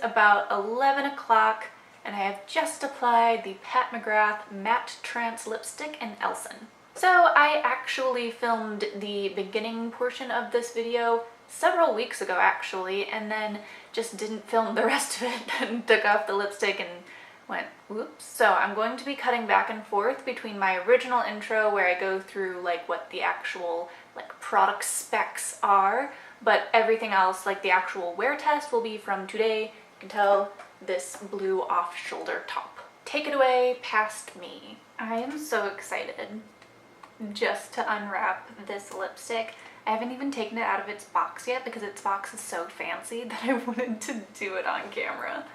about 11 o'clock and I have just applied the Pat McGrath MatteTrance lipstick in Elson. So I actually filmed the beginning portion of this video several weeks ago actually, and then just didn't film the rest of it and took off the lipstick and went whoops. So I'm going to be cutting back and forth between my original intro where I go through like what the actual like product specs are, but everything else like the actual wear test will be from today. You can tell this blue off-shoulder top. Take it away past me. I am so excited just to unwrap this lipstick. I haven't even taken it out of its box yet because its box is so fancy that I wanted to do it on camera.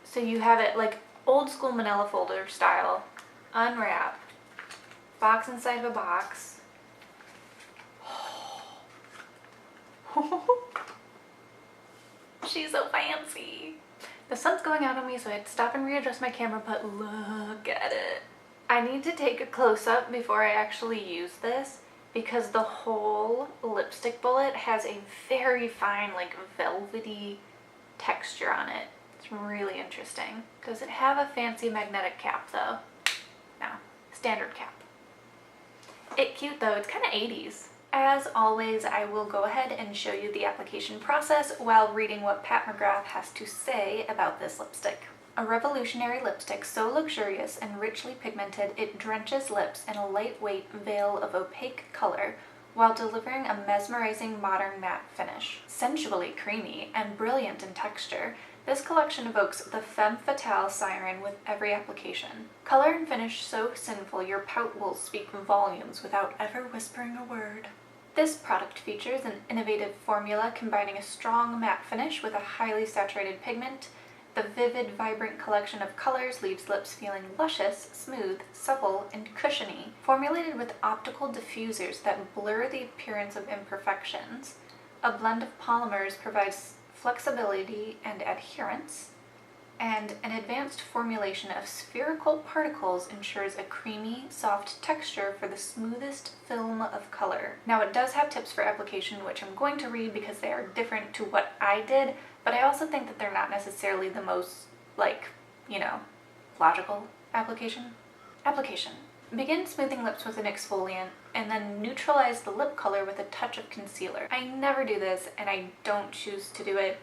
So you have it like old school manila folder style, unwrap, box inside of a box. She's so fancy. The sun's going out on me, so I had to stop and readjust my camera, but look at it. I need to take a close-up before I actually use this because the whole lipstick bullet has a very fine, like velvety texture on it. It's really interesting. Does it have a fancy magnetic cap though? No, standard cap. It's cute though, it's kind of 80s. As always, I will go ahead and show you the application process while reading what Pat McGrath has to say about this lipstick. A revolutionary lipstick so luxurious and richly pigmented it drenches lips in a lightweight veil of opaque color while delivering a mesmerizing modern matte finish. Sensually creamy and brilliant in texture, this collection evokes the femme fatale siren with every application. Color and finish so sinful your pout will speak volumes without ever whispering a word. This product features an innovative formula combining a strong matte finish with a highly saturated pigment. The vivid, vibrant collection of colors leaves lips feeling luscious, smooth, supple, and cushiony, formulated with optical diffusers that blur the appearance of imperfections. A blend of polymers provides flexibility and adherence, and an advanced formulation of spherical particles ensures a creamy, soft texture for the smoothest film of color. Now it does have tips for application, which I'm going to read because they are different to what I did, but I also think that they're not necessarily the most, like, you know, logical application. Application. Begin smoothing lips with an exfoliant and then neutralize the lip color with a touch of concealer. I never do this and I don't choose to do it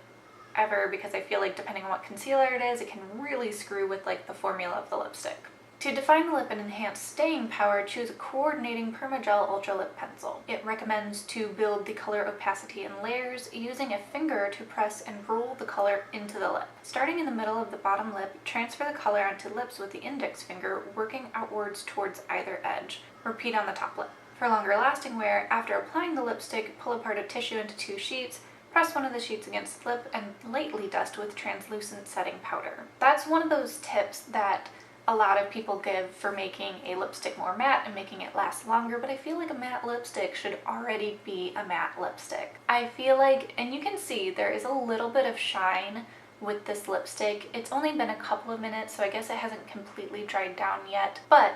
ever because I feel like depending on what concealer it is, it can really screw with like the formula of the lipstick. To define the lip and enhance staying power, choose a coordinating Permagel Ultra Lip Pencil. It recommends to build the color opacity in layers, using a finger to press and roll the color into the lip. Starting in the middle of the bottom lip, transfer the color onto lips with the index finger, working outwards towards either edge. Repeat on the top lip. For longer lasting wear, after applying the lipstick, pull apart a tissue into 2 sheets, press one of the sheets against the lip, and lightly dust with translucent setting powder. That's one of those tips that a lot of people give for making a lipstick more matte and making it last longer, but I feel like a matte lipstick should already be a matte lipstick. I feel like, and you can see there is a little bit of shine with this lipstick. It's only been a couple of minutes, so I guess it hasn't completely dried down yet, but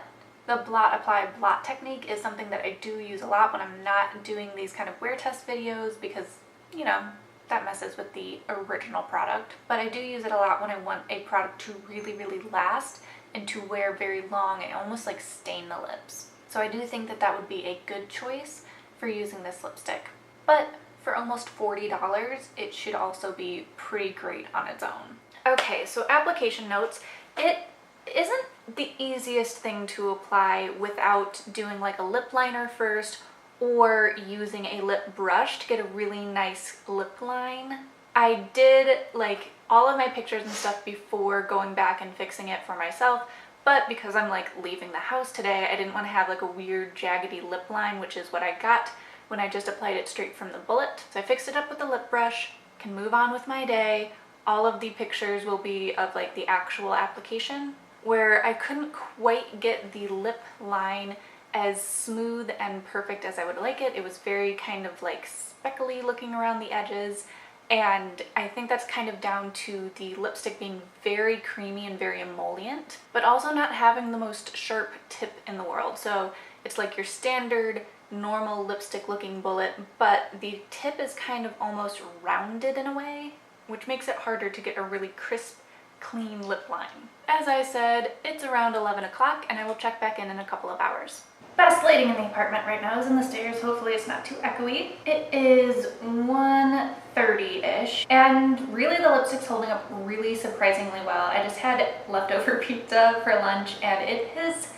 the blot apply blot technique is something that I do use a lot when I'm not doing these kind of wear test videos because, you know, that messes with the original product. But I do use it a lot when I want a product to really, really last and to wear very long and almost like stain the lips. So I do think that that would be a good choice for using this lipstick. But for almost $40, it should also be pretty great on its own. Okay, so application notes. It isn't the easiest thing to apply without doing like a lip liner first or using a lip brush to get a really nice lip line. I did like all of my pictures and stuff before going back and fixing it for myself, but because I'm like leaving the house today, I didn't want to have like a weird jaggedy lip line, which is what I got when I just applied it straight from the bullet. So I fixed it up with the lip brush, can move on with my day. All of the pictures will be of like the actual application. Where I couldn't quite get the lip line as smooth and perfect as I would like it. It was very kind of like speckly looking around the edges, and I think that's kind of down to the lipstick being very creamy and very emollient, but also not having the most sharp tip in the world. So it's like your standard normal lipstick looking bullet, but the tip is kind of almost rounded in a way. which makes it harder to get a really crisp, clean lip line. As I said, it's around 11 o'clock and I will check back in a couple of hours. Best lighting in the apartment right now is in the stairs. Hopefully it's not too echoey. It is 1:30-ish and really the lipstick's holding up really surprisingly well. I just had leftover pizza for lunch and it has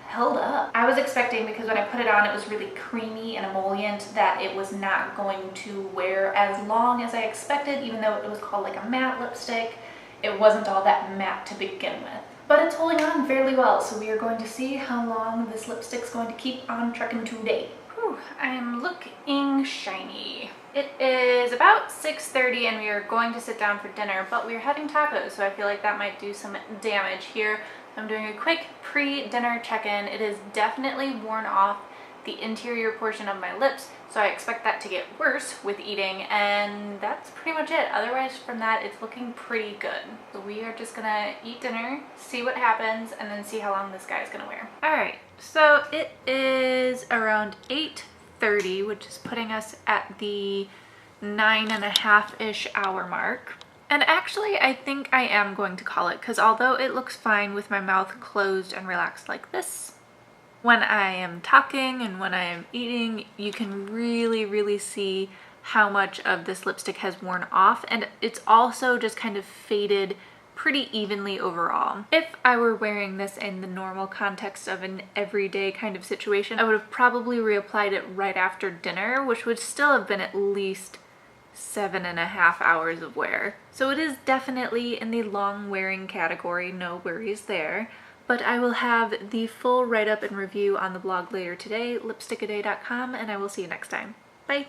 held up. I was expecting, because when I put it on it was really creamy and emollient, that it was not going to wear as long as I expected, even though it was called like a matte lipstick. It wasn't all that matte to begin with. But it's holding on fairly well, so we are going to see how long this lipstick's going to keep on trucking today. Whew, I'm looking shiny. It is about 6:30 and we are going to sit down for dinner, but we're having tacos, so I feel like that might do some damage here. I'm doing a quick pre-dinner check-in. It is definitely worn off the interior portion of my lips, so I expect that to get worse with eating, and that's pretty much it. Otherwise, from that, it's looking pretty good. So we are just gonna eat dinner, see what happens, and then see how long this guy is gonna wear. All right, so it is around 8:30, which is putting us at the 9.5-ish hour mark. And actually, I think I am going to call it, because although it looks fine with my mouth closed and relaxed like this, when I am talking and when I am eating, you can really see how much of this lipstick has worn off, and it's also just kind of faded pretty evenly overall. If I were wearing this in the normal context of an everyday kind of situation, I would have probably reapplied it right after dinner, which would still have been at least 7.5 hours of wear. So it is definitely in the long wearing category, no worries there. But I will have the full write-up and review on the blog later today, lipstickaday.com, and I will see you next time. Bye!